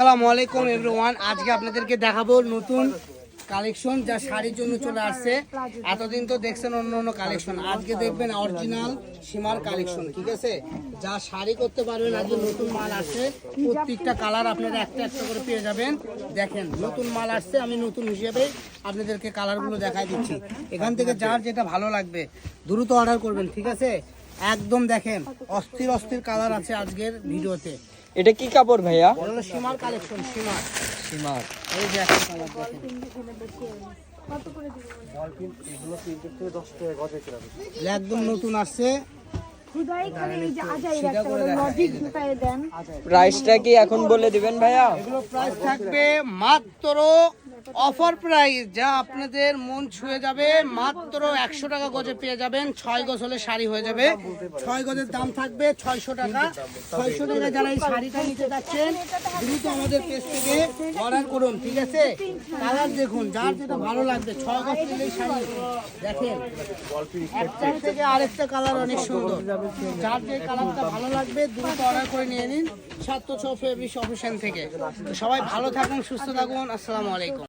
আসসালামু আলাইকুম এভরিওয়ান। আজকে আপনাদেরকে দেখাবো নতুন কালেকশন যা শাড়ির জন্য চলে আসছে। এতদিন তো দেখছেন অন্য অন্য কালেকশন, আজকে দেখবেন অরিজিনাল সীমার কালেকশন। ঠিক আছে, যা শাড়ি করতে পারবেন। আজকে নতুন মাল আসছে, প্রত্যেকটা কালার আপনারা একটা একটা করে পেয়ে যাবেন। দেখেন নতুন মাল আসছে, আমি নতুন হিসেবে আপনাদেরকে কালারগুলো দেখাই দিচ্ছি। এখান থেকে যার যেটা ভালো লাগবে দ্রুত অর্ডার করবেন। ঠিক আছে, একদম দেখেন অস্থির অস্থির কালার আছে আজকের ভিডিওতে। এটা কি কাপড় ভাইয়া? হলো সীমার কালেকশন, সীমার সীমার। এই যে একটা কালার দেখেন, একদম নতুন আসছে। প্রাইসটা কি এখন বলে দিবেন ভাইয়া? এগুলো প্রাইস থাকবে মাত্র অফার প্রাইস, যা আপনাদের মন ছুঁয়ে যাবে। মাত্র 100 টাকা গজে পেয়ে যাবেন। 6 গজ হলে শাড়ি হয়ে যাবে। 6 গজের দাম থাকবে 600 টাকা। 600 টাকা যারা এই শাড়িটা নিতে যাচ্ছেন দ্রুত আমাদের পেজ থেকে অর্ডার করুন। ঠিক আছে, কালার দেখুন যার যেটা ভালো লাগবে। 6 গজ নিলেই শাড়ি। দেখেন একটার থেকে আরেকটা কালার অনেক সুন্দর। যার যে কালারটা ভালো লাগবে দ্রুত অর্ডার করে নিয়ে নিন 706 ফেব্রিক্স অফিসিয়াল থেকে। তো সবাই ভালো থাকুন, সুস্থ থাকুন। আসসালামু আলাইকুম।